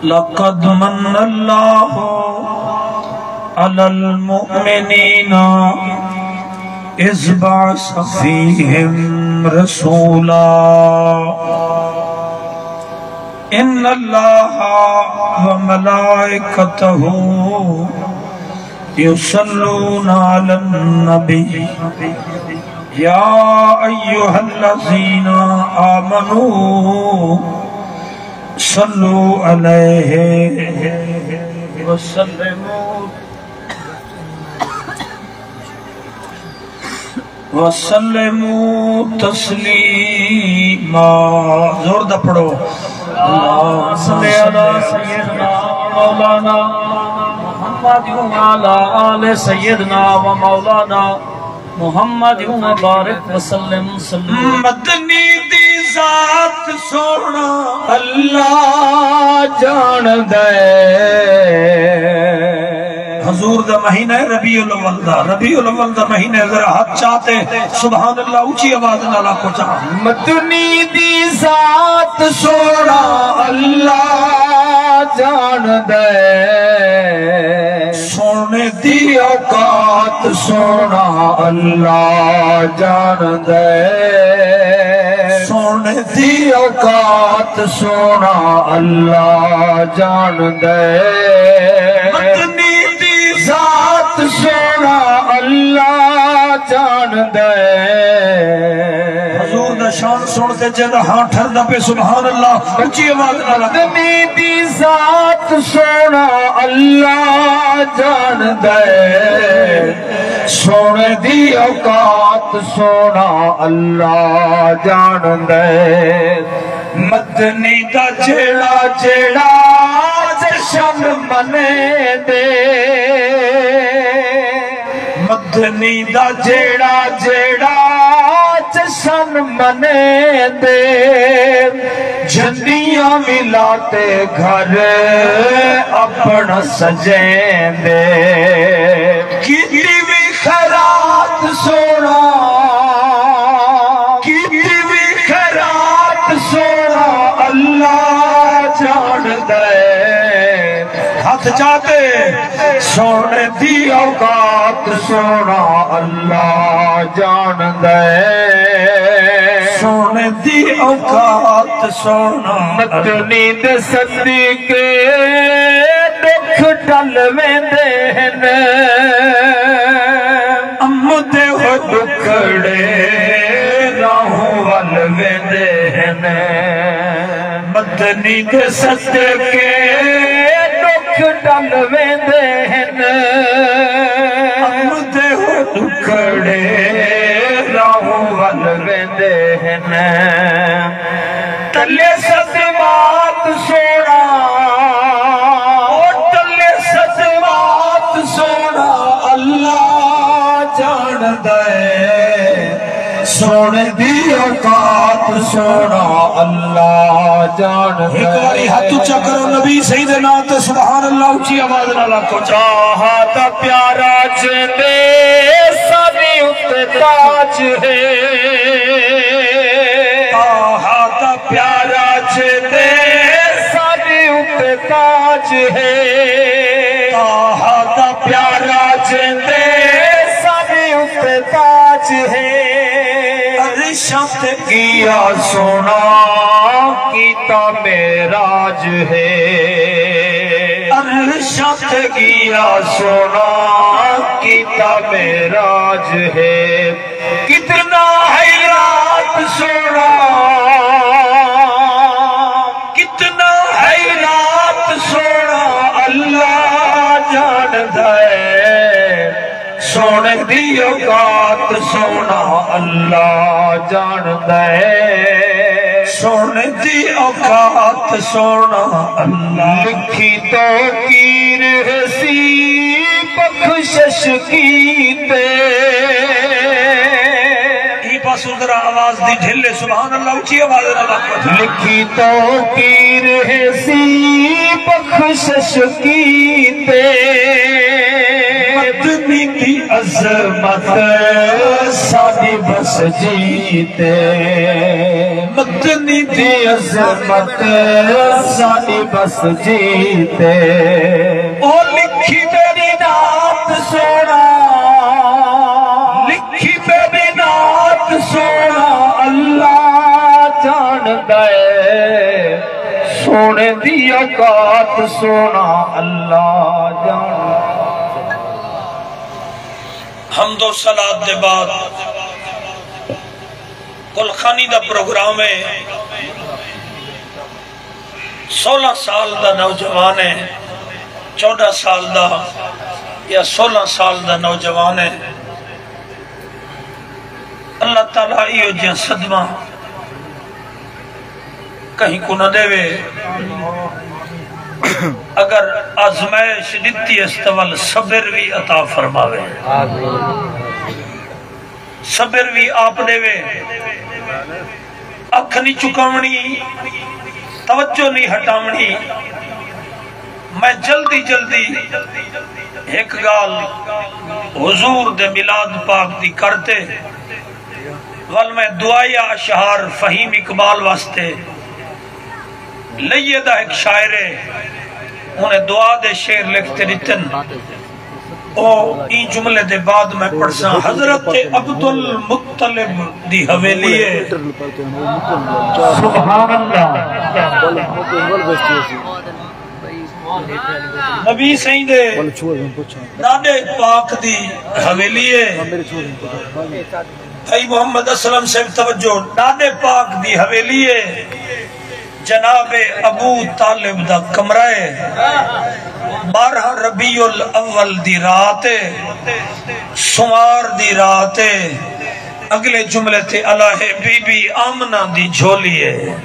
لقد من اللہ علی المؤمنین اذ بعث فیہم رسولا ان اللہ وملائکتہ یصلون علی النبی یا ایہا الذین آمنوا صلو علیہ وسلموا تسلیما. زور دا پڑھو. اللہم صلی علی سیدنا مولانا محمد وعلی آل سیدنا و مولانا محمد مبارک وسلم. مدنی دی ذات سونا اللہ جان دے. حضور دا مہینہ ہے ربیع الاول دا. ربیع الاول دا مہینہ ذرا ہاتھ چاہتے سبحان اللہ اونچی آواز نالا کو چاہ. مدنی دی ذات سونا اللہ جان دے. سونے دی اوقات سونا اللہ جان دے. سونے دی اوقات سونا اللہ جان دے. مدنی دی ذات سونا اللہ جان دے. حضور دا شان سنتے جدہ ہاں ٹھر دا پہ سبحان اللہ اونچی آواز نالا. مدنی دی ذات سونا اللہ جان دے. سونے دی اوقات سونا اللہ جان دے. مدنی دا جیڑا جیڑا جشن منے دے. مدنی دا جیڑا جیڑا جشن منے دے. جھنڈیاں ملاتے گھر اپنا سجیں دے. کیتی بھی خیرات سونا کیتی بھی خیرات سونا اللہ جان دے. ہاتھ چاہتے سونے دی اوقات سونا اللہ جان دے. سونے دی اوقات سونا. مدنی دے صدیقے دکھ ڈل ویندے نے. امدے ہو دکھڑے راہوں وال ویندے نے. مدنی دے صدیقے دکھ ڈل ویندے نے. امدے ہو دکھڑے راہوں وال ویندے نے. تلے صدمات سونا تلے صدمات سونا اللہ جان دے. سونے دی اوقات سونا اللہ جان دے. ایک باری ہاتھ اونچا کرو نبی سیدنا تے سبحان اللہ اونچی آواز نالا کو. چاہا تا پیارا جندے سبھی اتے تاج ہے. چاہا تا پیارا جندے سبھی اتے تاج ہے. چاہا تا پیارا جندے سبھی اتے تاج ہے. عرشت کیا سونا کیتا معراج ہے. عرشت کیا سونا کیتا معراج ہے. کتنا ہے رات سونا کتنا ہے رات سونا اللہ جان دے. سونے دی اوقات سونا اللہ جان دے. سونے دی اوقات سونا اللہ. لکھی تو کیر سی بخشش کیتے. پاس ادھر آواز دی ڈھلے سبحان اللہ اونچی آواز نالا. لکھی تو کیر سی بخشش کیتے. مدنی دی عظمت ساڈی بس جیتے مدنی دی عظمت ساڈی بس جیتے او لکھی میری نعت سونا لکھی میری نعت سونا اللہ جان دے سونے دی اوقات سونا اللہ جان حمد و صلات دے بعد گلخانی دا پروگرام ہے 16 سال دا نوجوان ہے 14 سال دا یا 16 سال دا نوجوان ہے اللہ تعالیٰ ایو جن صدمہ کہیں کو نہ دے وے اگر آزمائش دیتی استوال صبر بھی عطا فرماوے صبر بھی آپ دے وے اکھ نہیں چکاونی توجہ نہیں ہٹاونی میں جلدی ایک گال حضور دے میلاد پاک دی کرتے وال میں دعائیا اشعار فہیم اقبال واسطے لیے دا ایک شاعر ہے انہیں دعا دے شعر لکھتے رتن او این جملے دے بعد میں پڑھسا حضرت عبدالمطلب دی حویلی ہے سبحان اللہ نبی سہی دے نادے پاک دی حویلی ہے بھائی محمد اسلم سے توجہ نادے پاک دی حویلی ہے جناب ابو طالب دا کمرہ 12 ربیع الاول دی رات سمار دی رات اگلے جملے تھے اللہ بی بی آمنہ دی جھولی ہے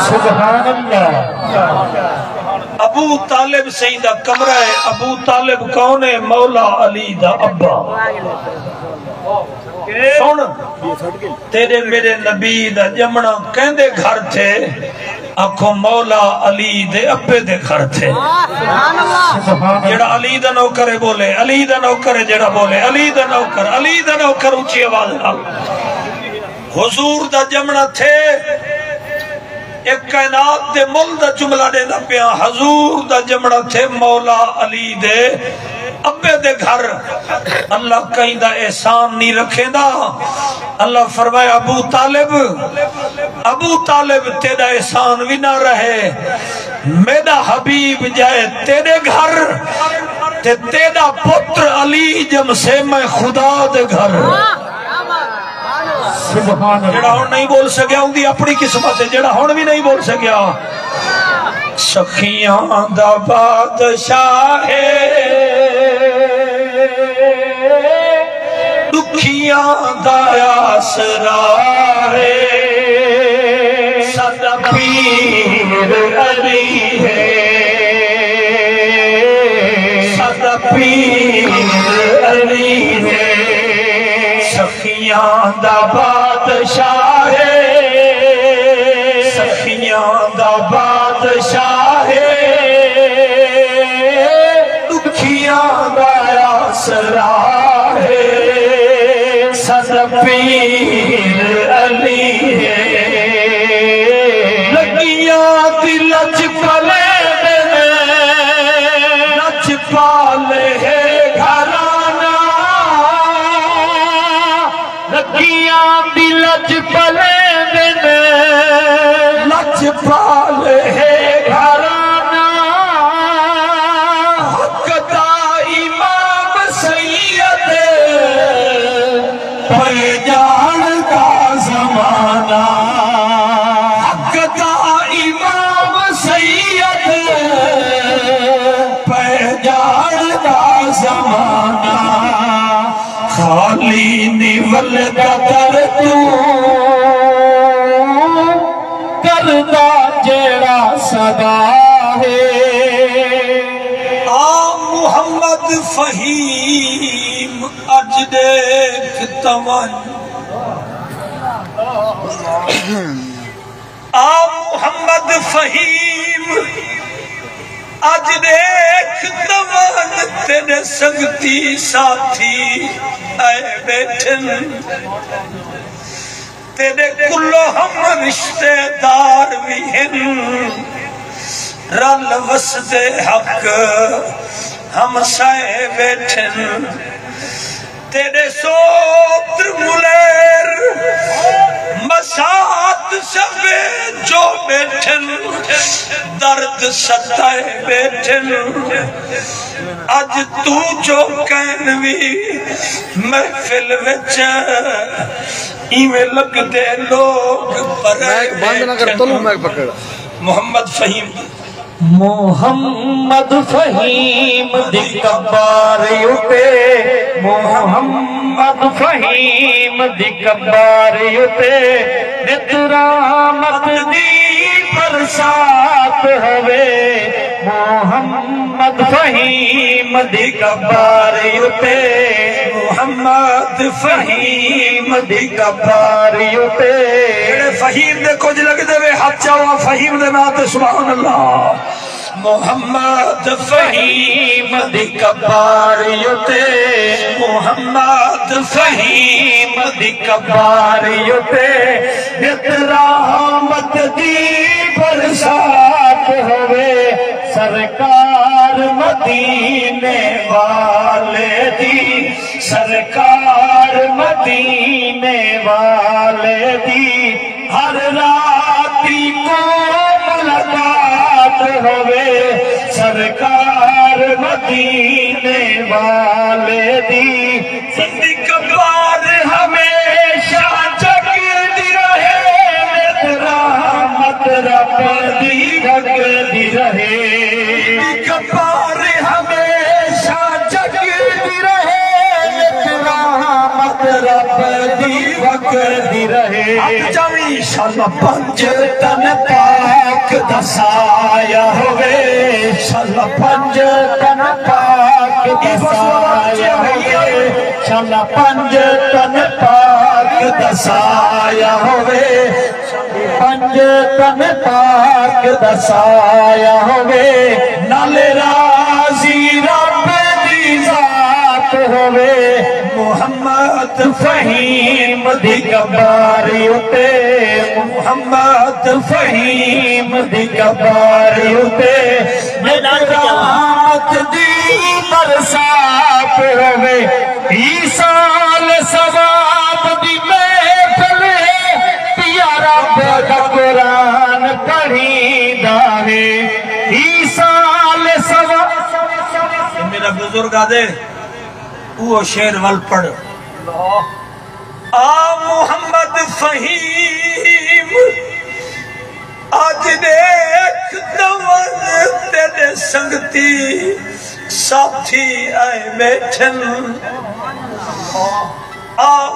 سبحان اللہ ابو طالب سیدہ کمرہ ہے ابو طالب کون ہے مولا علی دا ابا سن تیرے میرے نبی دا جمنا کہندے گھر تھے آنکھوں مولا علی دے ابے دے گھر تھے جڑا علی دا نوکر بولے علی دا نوکر جڑا بولے علی دا نوکر اونچی آواز نال حضور دا جمنا تھے ایک کائنات دے مل دا جملہ دے دا پیا حضور دا جمنا تھے مولا علی دے ابے دے گھر اللہ کہیں دا احسان نہیں رکھے دا اللہ فرمائے ابو طالب تیرا احسان بھی نہ رہے میرا حبیب جائے تیرے گھر تیرا پتر علی جم سے میں خدا دے گھر جڑا ہون نہیں بول سکیا ہوں دی اپنی قسمت ہے جڑا ہون بھی نہیں بول سکیا سخیاں دا بادشاہ دکھیاں دا آسرا ہے سدا پیر علی ہے سدا پیر علی ہے سخیاں دا بادشاہ ہے سخیاں دا بادشاہ ہے دکھیاں دا آسرا ہے سدا پیر علی ہے لگیاں دلچ پلے لچ پالے ہے گھرانا لگیاں دلچ پلے لچ پالے ہے گھرانا حق دا امام سید پہچان کا زمانہ حق دا امام سید پہچان کا زمانہ خالی نیول دا در تو کردہ جیڑا صدا ہے محمد فہیم اج دیکھ تمن محمد فہیم اج دیکھ دمان تیرے سنگتی ساتھی آئے بیٹھن تیرے کلو ہم رشتے دار بھی ہیں رل وسد حق ہم سائے بیٹھن تیرے سوتر ملیر مسات سبے جو بیٹھن درد ستائے بیٹھن آج تو جو کہنوی محفل وچ ایمیں لگ دے لوگ پرائے بیٹھن محمد فہیم محمد فہیم دی کباریوتے محمد فہیم دی کباریوتے نترامت دی برسات ہوئے محمد فہیم دی کباریوتے محمد فہیم دی کباریوتے فہیم دے کچھ لگ دے وے ہاتھ چاہوا فہیم دے ناتے سبحان اللہ محمد فہیم دی کباریوتے محمد فہیم دی کباریوتے نترامت دی برسات ہوئے سرکار مدینے والے دی سرکار مدینے والے دی ہر راتی کو ملاقات ہوئے سرکار مدینے والے دی زندگی کبار ہمیشہ جگدی رہے رحمت رب دی جگدی رہے کبار ہمیشہ جگدی رہے رحمت رب دی جگدی رہے جاوی شالا پنج تن پاک دسایا ہوئے شالا پنج تن پاک دسایا ہوئے شالا پنج تن پاک دسایا ہوئے پنج تن پاک دسایا ہوئے نال راضی رب دی ذات ہوئے محمد فہیم دی کباریوتے محمد فہیم دی کباریوتے نترامت دی برسات ہوئے عیسال ثواب دی محفل پیا رب دا قرآن پڑھی داوے عیسال ثواب میرا بزرگ آدھے وہ شیر وال پڑھ محمد فہیم آج دیکھ دون تیرے سنگتی ساتھی آئے بیٹھن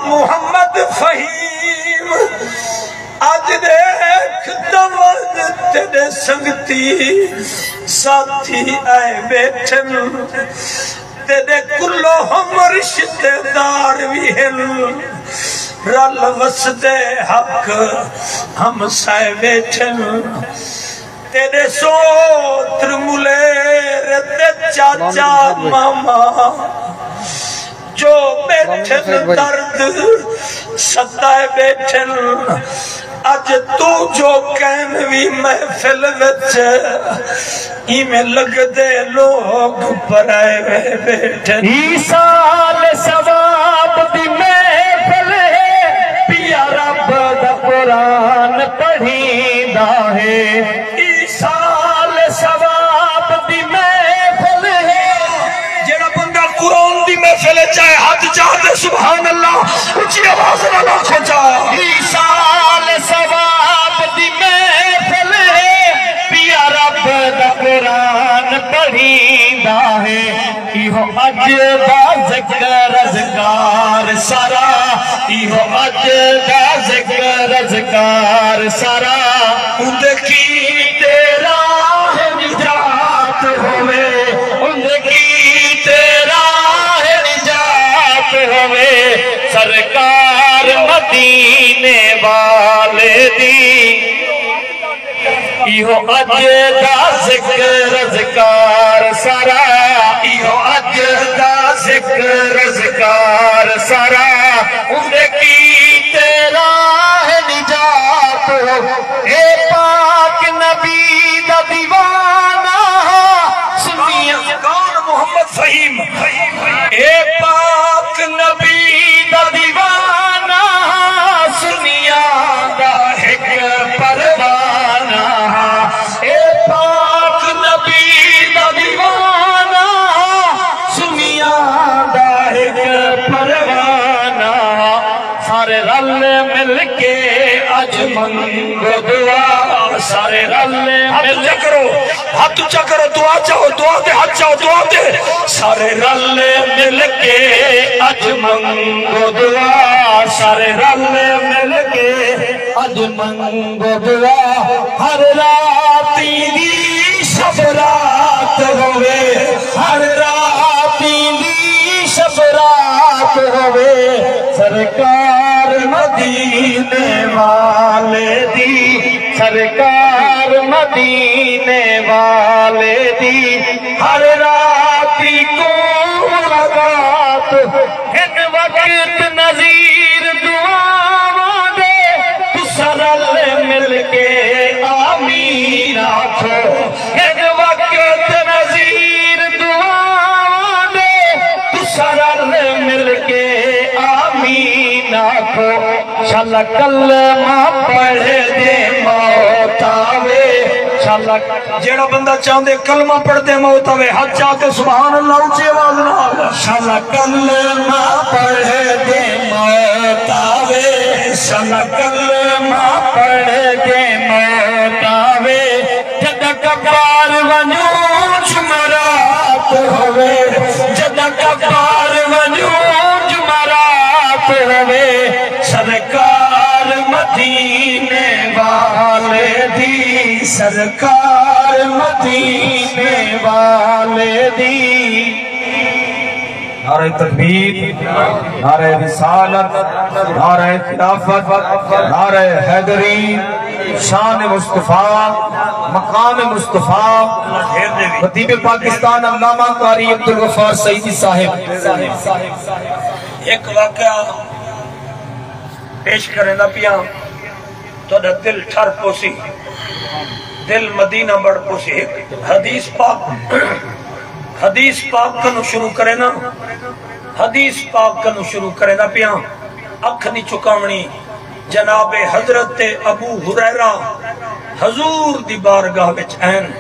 محمد فہیم آج دیکھ دون تیرے سنگتی ساتھی آئے بیٹھن تیرے کلو ہم رشتے دار بھی ہیں رل وسد حق ہم سائے بیٹھن تیرے سوتر ملیر تے چاچا ماما جو بیٹھن درد ستائے بیٹھن اج تو جو کہنوی محفل وچ ایمیں لگ دے لوگ پرائے بیٹھن عیسال ثواب دی محفل پیا رب دا قرآن پڑھی داہے عیسال ثواب دی محفل جیڑا بندہ قرآن دی محفل چاہے ہاتھ چاہتے سبحان اللہ اچھی آواز اللہ کھوچا عیسال ثواب دی محفل پیا رب دا قرآن پڑھی داہے ایہو اج دا ذکر ازگار سارا ایہو اج دا ذکر ازگار سارا اندھ کی تیرا نجات ہوئے اندھ کی تیرا نجات ہوئے سرکار مدینے والے دی ایہو اج دا ذکر ازگار سارا سرکار سارا اندے کی تیرا ہے نجات ہو اے پاک نبی دا دیوانہ سنیاں کون محمد فہیم اے پاک نبی دا دیوانہ سنیاں دا ایک پروانہ اے پاک نبی دا دیوانہ سنیاں دا ایک پروانہ سارے رل مل کے اج منگو دعا سارے رل مل کرو ہاتھ اونچا کرو دعا چاہو دعا دے ہاتھ چاہو دعا دے سارے رل مل کے اج منگو دعا سارے رل مل کے اج منگو دعا ہر راتی دی شب رات ہوئے ہر راتی دی شب رات ہوئے سرکار مدینے والے دی سرکار مدینے والے دی ہر راتی کو ملاقات ان وقت نظیر دعا دے تو سرل مل کے آمین آکھو ان وقت نظیر دعا دے تو سرل مل کے آمین آکھو چل کلمہ پڑھ دے موت آوے چل جیڑا بندہ چاہندے کلمہ پڑھ دے موت آوے ہاتھ چاہتے سبحان اللہ اونچی آواز نہ چل کلمہ پڑھ دے موت آوے چل کلمہ پڑھ دے موت آوے جد کبار ونجو جمرات ہوئے جد کبار ونجو جمرات ہوئے سرکار مدینے والے دی سرکار مدینے والے دی نعرہ تکبیر نعرہ رسالت نعرہ خلافت نعرہ حیدری شان مصطفیٰ مقام مصطفیٰ خطیب پاکستان علامہ قاری عبدالغفار سعیدی صاحب ایک واقعہ پیش کریں نا پیاں تو دل ٹھر پوسی دل مدینہ بڑھ پوسی ایک حدیث پاک کنو شروع کرے نا حدیث پاک کنو شروع کرے نا پیاں اکھ نہیں چکاونی جناب حضرت ابو ہریرہ حضور دی بارگاہ وچ این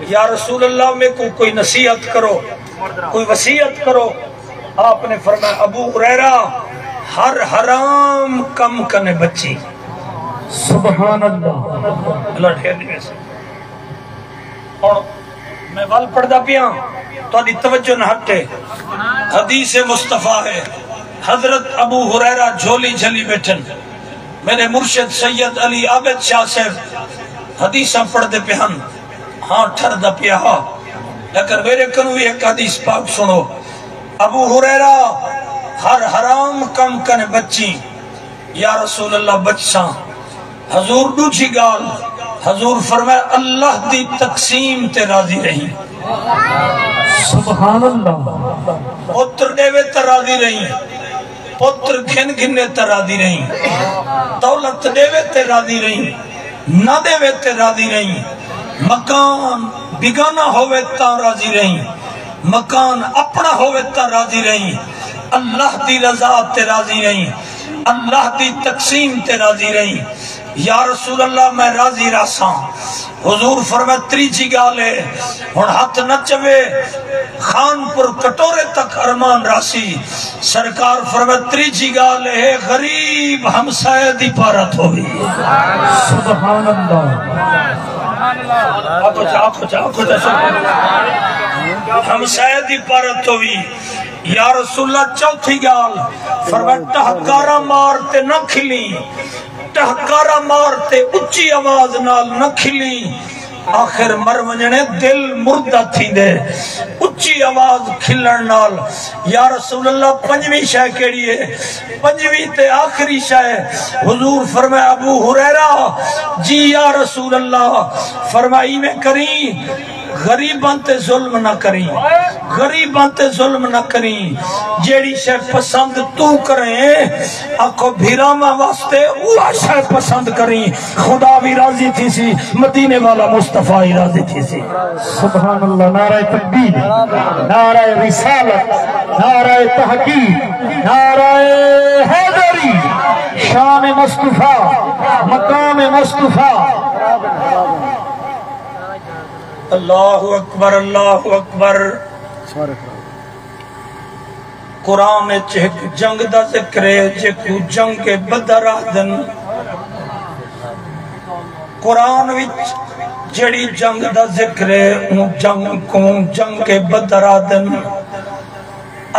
یا رسول اللہ میں کوئی نصیحت کرو کوئی وصیت کرو آپ نے فرمایا ابو ہریرہ ہر حرام کم کنے بچی سبحان اللہ اللہ ٹھیر دیئے سے اور میں وال پڑھ دا پیاں تو آدھی توجہ نہ ہٹے حدیث مصطفیٰ ہے حضرت ابو ہریرہ جھولی جھلی بیٹھن میرے مرشد سید علی عابد شاہ صاحب حدیثاں پڑھ دے پیان ہاں ٹھر دا پیا لیکن میرے کنوی ایک حدیث پاک سنو ابو ہریرہ ہر حرام کم کنے بچی یا رسول اللہ بچساں حضور دوچھی گال حضور فرمائے اللہ دی تقسیم تے راضی رہی سبحان اللہ پتر دیوے تے راضی رہی پتر گھن گھنے تے راضی رہی دولت دیوے تے راضی رہی نہ دیوے تے راضی رہی مکان بگانا ہوئے تا راضی رہی مکان اپنا ہوئے تا راضی رہی اللہ دی رضا تے راضی رہی اللہ دی تقسیم تے راضی رہی یا رسول اللہ میں راضی راساں حضور فرمائے تریجی گالے ہن ہاتھ نہ چوے خان پر کٹورے تک ارمان راسی سرکار فرمائے تریجی گالے غریب ہمسائے دی پارت ہوئی سبحان اللہ ہمسائے دی پارت ہوئی یا رسول اللہ چوتھی گال فرمائے ٹہکارا مارتے نہ کھلی ٹہکارا مارتے اچھی آواز نال نہ کھلی آخر مر ونجنے دل مردہ تھی دے اچھی آواز کھلن نال یا رسول اللہ پنجویں شاہ کیڑی ہے پنجویں تے آخری شاہ حضور فرمائے ابو ہریرہ جی یا رسول اللہ فرمائی میں کریں غریباں تے ظلم نہ کریں غریباں تے ظلم نہ کریں جیڑی شے پسند تو کریں آکھو بھیراما واسطے وہ شے پسند کریں خدا بھی راضی تھی سی مدینے والا مصطفیٰ ہی راضی تھی سی سبحان اللہ نعرہ تکبیر نعرہ رسالت نعرہ تحقیق نعرہ حیدری شان مصطفیٰ مقام مصطفیٰ اللہ اکبر اللہ اکبر قرآن ایک جنگ دا ذکر ہے جیکو جنگ کے بدر آدن قرآن وچ جڑی جنگ دا ذکر ہے ان جنگ کو جنگ کے بدر آدن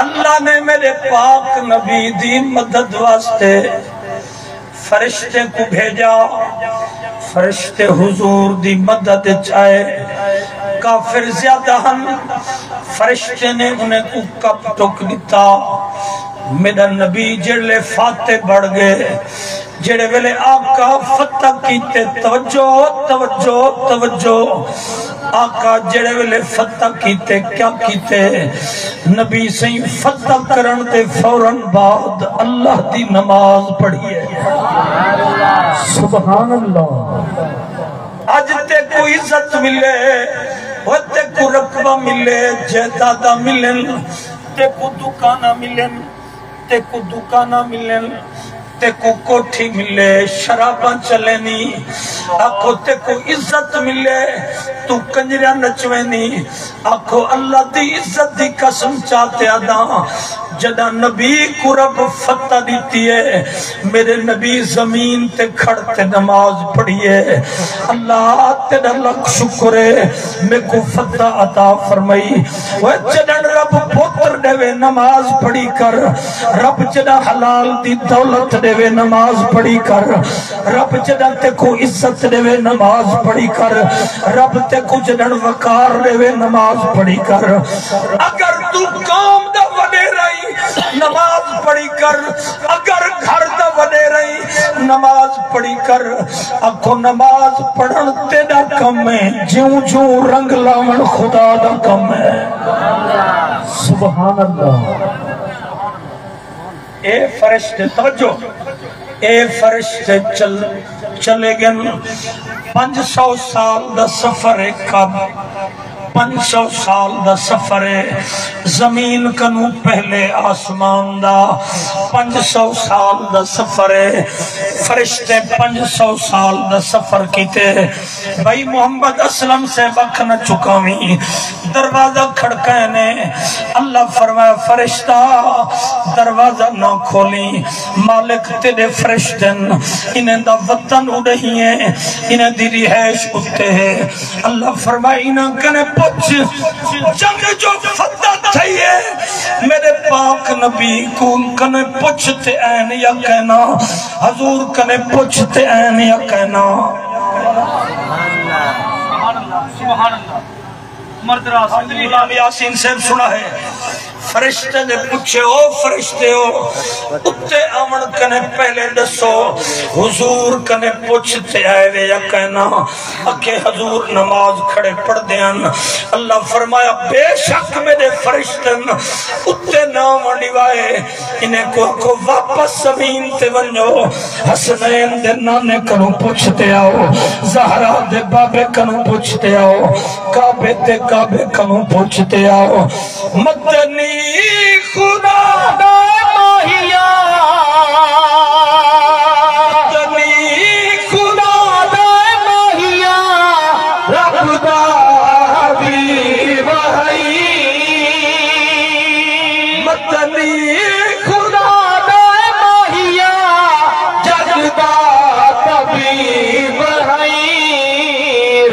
اللہ نے میرے پاک نبی دی مدد واسطے فرشتے کو بھیجا فرشتے حضور دی مدد چاہے کافر زیادہ ہن فرشتے نے انہیں کو کب ٹک دیتا میرا نبی جڑے فاتح بڑھ گئے جڑے ویلے آقا فتح کیتے توجہ توجہ توجہ آقا جڑے ویلے فتح کیتے کیا کیتے نبی سہی فتح کرن دے فوراً بعد اللہ دی نماز پڑھیے سبحان اللہ آج تے کو عزت ملے وہ تے کو رقبہ ملے جیدادہ ملن تے کو دکانہ ملن تے کو دکانہ ملن تے کو کوٹھی ملے شراباں چلینی آکھو تے کو عزت ملے تو کنجریاں نچوینی آکھو اللہ دی عزت دی قسم چاہتے آدھا جدہ نبی کو رب فتح دیتی ہے میرے نبی زمین تے کھڑتے نماز پڑھیے اللہ تیرا لکھ شکر ہے میں کو فتح عطا فرمائی وہ جدہ رب پوتر دے نماز پڑھی کر رب جدہ حلال دی دولت دے نماز پڑھی کر رب جدہ تے کو عزت دے نماز پڑھی کر رب تے کو جدہ وقار دے نماز پڑھی کر اگر تو قوم دا وڈے رہی نماز پڑھی کر اگر گھر دا وڈے رہی نماز پڑھی کر اکھو نماز پڑھن تیڑا کم ہے جوں جوں رنگ لاون خدا دا کم ہے سبحان اللہ اے فرشتے توجہ اے فرشتے چلے گئے 500 سال دا سفر ہے کب 500 سال دا سفر ہے زمین کنو پہلے آسمان دا 500 سال دا سفر ہے فرشتے 500 سال دا سفر کیتے بھائی محمد اسلم سے بکھ نہ چکاویں دروازہ کھڑکانے اللہ فرمایا فرشتہ دروازہ نہ کھولیں مالک تیرے فرشتن انہیں دا وطن اڑہی ہیں انہیں دی رہائش اٹھتے ہیں اللہ فرمایا انہیں کنے پچھ جنگ جو فتح تھئیے میرے پاک نبی کون کنے پچھتے این یا کہنا حضور کنے پچھتے این یا کہنا سبحان اللہ مرد راسم غلام یاسین سے سنا ہے فرشتے نے پوچھے او فرشتے ہو اتے آمن کنے پہلے دسو حضور کنے پوچھتے آئے وے یا کہنا اکھے حضور نماز کھڑے پڑھ دیاں اللہ فرمایا بے شک میرے فرشتن اتے نام ڈیوائے انہیں کو واپس زمین تے ونجو حسنین دے نانے کنو پوچھتے آؤ زہرہ دے بابے کنو پوچھتے آؤ کعبے تے کعبے کنو پوچھتے آؤ مدنی خدا دا ماہیا مدنی خدا دا ماہیا رب دا حبیب ہے مدنی خدا دا ماہیا جگ دا طبیب ہے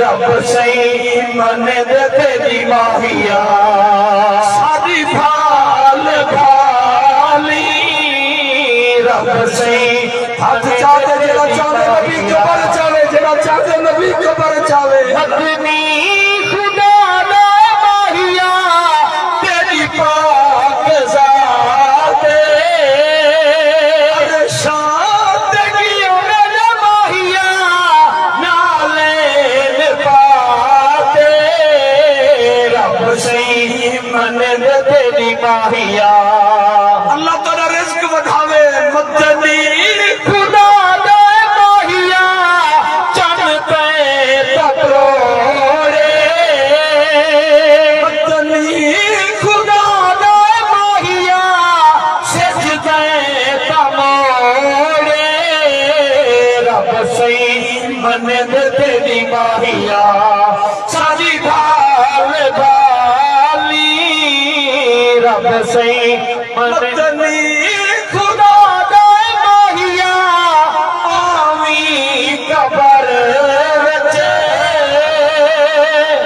رب سے من دے تیری ماہیا ساری بھال بھالی رب سے ہاتھ چاہتے جڑا چاہتے نبی قبر چاہے جڑا چاہتے نبی قبر چاہے مدنی خدا دا ماہیا تیری پاک ذات ارشاد کیوں میرے ماہیا نالے پاتے رب سے من منن تیری ماہیا اللہ تعالیٰ رزق بڑھاوے مدنی خدا دے ماہیا چن پہ تکروڑے مدنی خدا دے ماہیا سجدے تموڑے رب سی منن تیری ماہیا ساری بھال بھالی رب سی مدنی خدا دے ماہیا آویں قبر وچ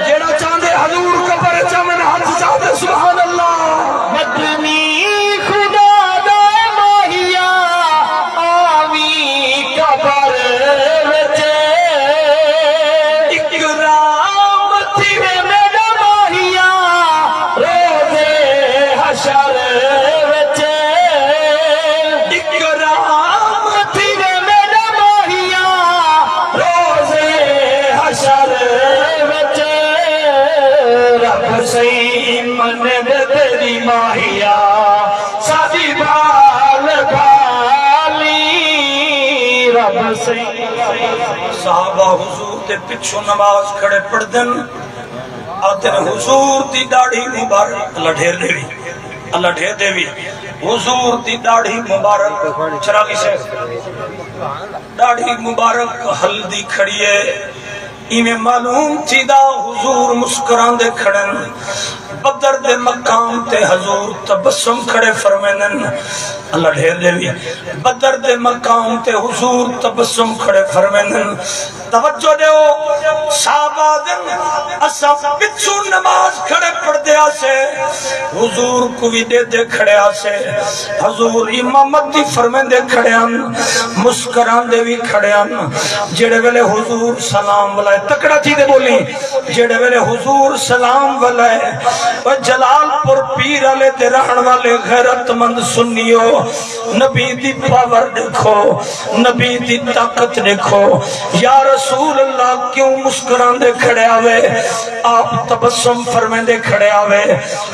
جیڑا چاندے حضور قبر چمن ہاتھ چاہتے سبحان اللہ مدنی خدا دے ماہیا آویں قبر وچ اکرام تیرے میرا ماہیا روزے حشر وچ اکرام تیرے میرا ماہیا روزے حشر وچ رب سی منن تیری ماہیا ساری بھال بھالی رب سی صحابہ حضور دے پچھو نماز کھڑے پڑھ دن آتے نے حضور دی داڑھی مبارک اللہ ڈھیر دے بھی اللہ ڈھیر دے بھی حضور دی داڑھی مبارک چراغی سے داڑھی مبارک ہلدی کھڑی ہے ایمیں معلوم تھی دا حضور مسکران دے کھڑن بدر دے مقام تے حضور تبسم کھڑے فرمینن اللہ ڈھیر دے بھی بدر دے مقام تے حضور تبسم کھڑے فرمینن توجہ دے ہو صحابہ دن اسا پچھو نماز کھڑے پڑھ دیا سے حضور کو بھی دے دے کھڑے آسے حضور امامت دی فرمین دے کھڑے آن مسکران دے بھی کھڑے آن جڑے ویلے حضور سلام والائے تکڑا تھی دے بولی جڑے ویلے حضور سلام والائے و جلال پر پیر علیہ دے رہن والے غیرت مند سنیو نبی دی پاور دیکھو نبی دی طاقت دیکھو یا رسول اللہ کیوں مسکران دے کھڑے آوے آپ تبسم فرمین دے کھڑے آوے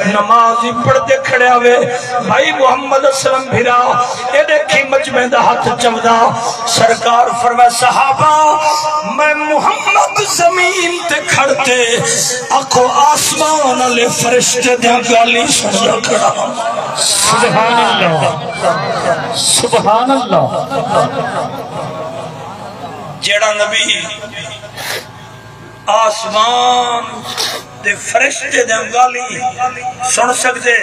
نمازی پڑھ دے کھڑے آوے بھائی محمد اسلام بھیرا اے دیکھی مجمع دا ہاتھ چمدا سرکار فرمائے صحابہ میں محمد زمین تے کھڑتے اکھو آسمان علی فرشتے دیا گالی سنجا کھڑا سبحان اللہ سبحان اللہ جیڑا نبی آسمان دے فرشتے دے گالی سن سکتے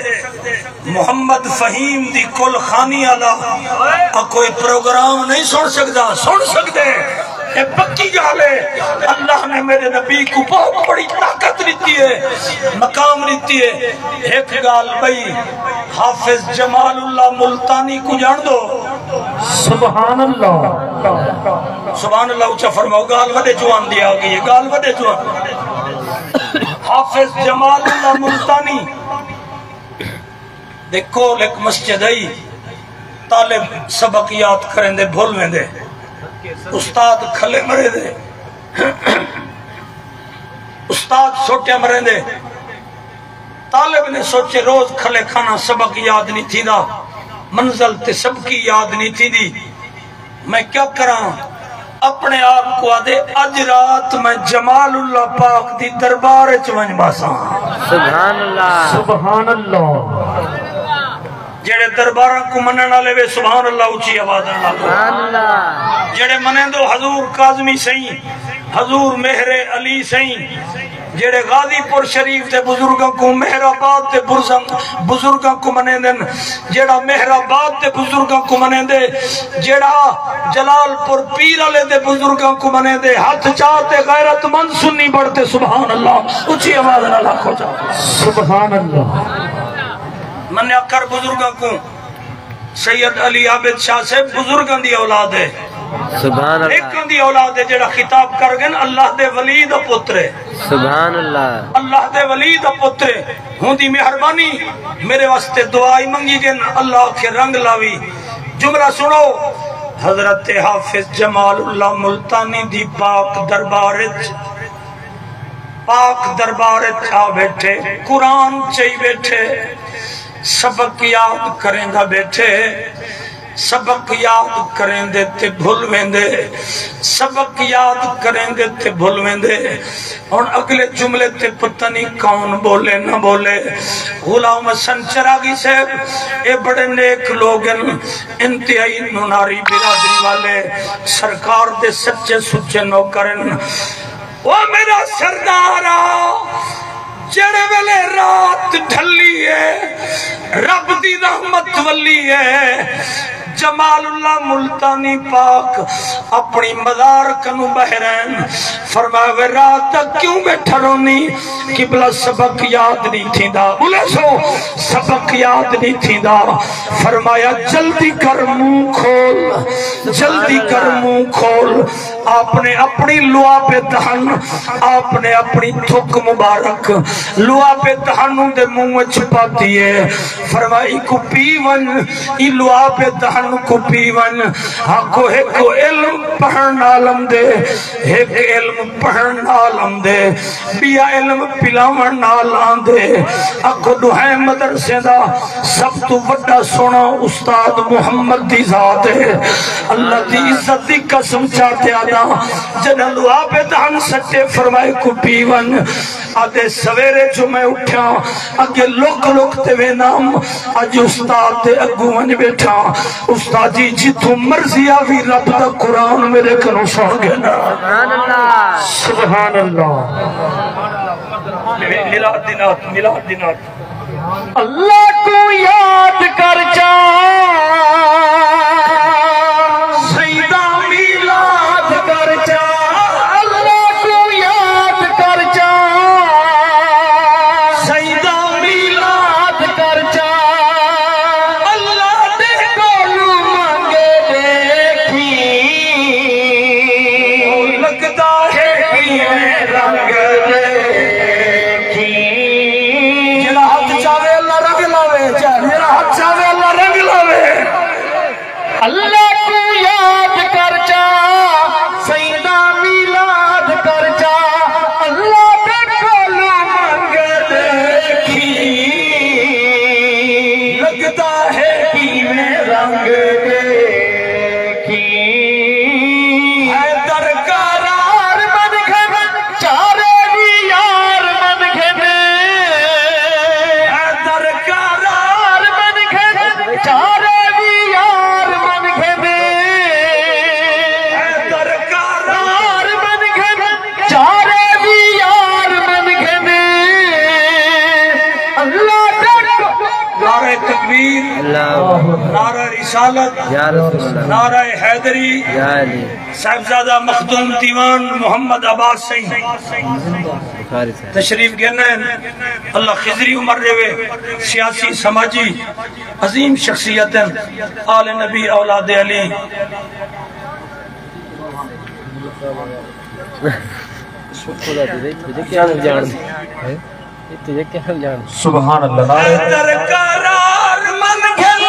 محمد فہیم دی کل خانی آلا کوئی پروگرام نہیں سن سکتے اے پکی گال ہے اللہ نے میرے نبی کو بہت بڑی طاقت لیتی ہے مقام لیتی ہے ایک گال بھئی حافظ جمال اللہ ملتانی کو جان دو سبحان اللہ سبحان اللہ اچھا فرماؤ گال وڈے جوان دیا گئی ہے گال وڈے جوان حافظ جمال اللہ ملتانی دیکھو لیک مسجد ہے طالب سبق یاد کریں دے بھول میں دے استاد کھلے مرے دے استاد سوٹے مرے دے طالب نے سوچے روز کھلے کھانا سبق یاد نہیں تھی دا منزل تے سب کی یاد نہیں تھی دی میں کیا کراں اپنے آپ کو آدھے اج رات میں جمال اللہ پاک دی دربار چونج باساں سبحان اللہ سبحان اللہ جڑے درباراں کو منن والے وے سبحان اللہ اونچی آواز نال سبحان اللہ جڑے منیں دو حضور کاظمی سہیں حضور مہر علی سہیں جڑے غازی پور شریف دے بزرگاں کو مہر آباد دے بزرگاں کو منیں دن جڑا مہر آباد دے بزرگاں کو منیں دے جڑا جلال پور پیر والے دے بزرگاں کو منیں دے ہاتھ چاہتے غیرت مند سنی بڑھتے سبحان اللہ اونچی آواز نال آکھو جا سبحان اللہ من اکر بزرگاں کو سید علی عابد شاہ سے بزرگاں دی اولاد ہے سبحان اللہ ایک دی اولاد ہے جڑا خطاب کر گئن اللہ دے ولی دا پتر ہے سبحان اللہ اللہ دے ولی دا پتر ہے ہوں دی مہربانی میرے واسطے دعائی منگی گئن اللہ کے رنگ لاوی جملہ سنو حضرت حافظ جمال اللہ ملتانی دی پاک دربارج پاک دربار چاہ بیٹھے قرآن چاہی بیٹھے سبق یاد کریں دا بیٹھے سبق یاد کریں دے تے بھول ویندے سبق یاد کریں دے تے بھول ویندے اور اگلے جملے تے پتہ نہیں کون بولے نہ بولے غلام حسن چراغی صاحب اے بڑے نیک لوگ انتہائی نوناری برادری والے سرکار دے سچے سچے نوکرن وہ میرا سردارا جڑے ویلے رات ڈھلی ہے رب دی رحمت ولی ہے جمال اللہ ملتانی پاک اپنی مدار کنو بحرین فرمایا وے رات تک کیوں بیٹھا رونی قبلہ سبق یاد نہیں تھی دا بولے سو سبق یاد نہیں تھی دا فرمایا جلدی کر منہ کھول جلدی کر منہ کھول آپ نے اپنی لوا پہ دہن آپ نے اپنی تھک مبارک لوا پہ دہنوں دے منہ چھپا دیئے فرمائی کو پیون ای لوا پہ دہن کو پیون آکو ایک علم پڑھن عالم دے ایک علم پڑھن عالم دے بیا علم پلاون عالم دے آکو دوہے مدرسے دا سب تو وڈا سونا استاد محمد دی ذات ہے اللہ دی عزت دی قسم چاہتے آدھا جنہ لوا پہ دہن سٹے فرمائے کو پیون آدھے سویرے جو میں اٹھا اگے لوگ لوگ تے وے نام آج استاد تے اگو ون بیٹھا استاد جی جتوں مرضی آوی رب دا قرآن میرے کنو سن گے نا سبحان اللہ ملاد دینات اللہ کو یاد کر جا سیدہ میلاد کر جا اللہ کو یاد کر جا سیدہ میلاد کر جا اللہ دے کولو مانگے دیکھی لگتا ہے کہ رنگ دیکھی جڑا ہاتھ چاہے اللہ رنگ لاوے میرا ہاتھ چاہے اللہ رنگ لاوے اللہ کو یاد کر جا سیدہ میلاد کر جا اللہ دے کولو مانگ دیکھی لگتا ہے کہ میں رنگ دیکھی حیدر قرار من گھن چارے بھی یار من گھن حیدر قرار من گھن چارے بھی یار من گھن حیدر قرار من گھن چارے بھی یار من گھن اللہ نعرہ تکبیر نعرہ رسالت یا رسول اللہ نعرہ حیدری یا علی صاحبزادہ مخدوم دیوان محمد عباس سین بخاری صاحب تشریف گرنا ہے اللہ خضری عمر روے سیاسی سماجی عظیم شخصیت آل نبی اولاد علی خدا تجھے کیا ہم جان تجھے کیا ہم جان سبحان اللہ حیدر قرار من گھن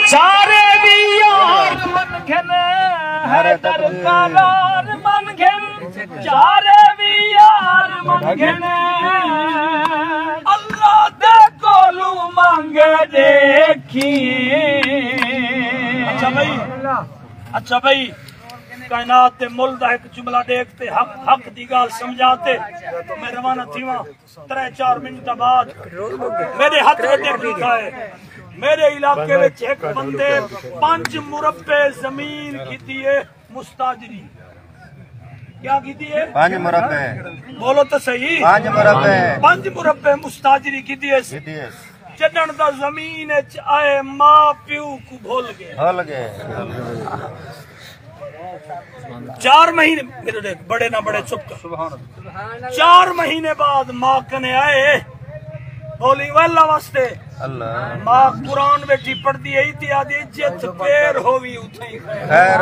چارے بھی یار من گھن حیدر قرار من گھن چارے بھی یار من گھن اللہ دے کولو مانگ دیکھی اچھا بھائی کائنات دے مل دا ایک جملہ دیکھتے حق دی گال سمجھاتے میں روانہ تھی وہاں 3-4 منٹ بعد میرے ہاتھ میں دیکھ لکھا ہے میرے علاقے میں ایک بندے 5 مربع زمین کی دیئے مستاجری کیا کی دیئے 5 مربع بولو تو صحیح 5 مربع مستاجری کی دیئے چنن دا زمین آئے ماں پیو کو بھول گئے 4 مہینے میرے دیکھ بڑے نہ بڑے چپ کر 4 مہینے بعد ماں کنے آئے بولی واللہ واسطے ماں قرآن بیٹھی پڑھ دی ہے اتیادی جت پیر ہوئی اتنی خیر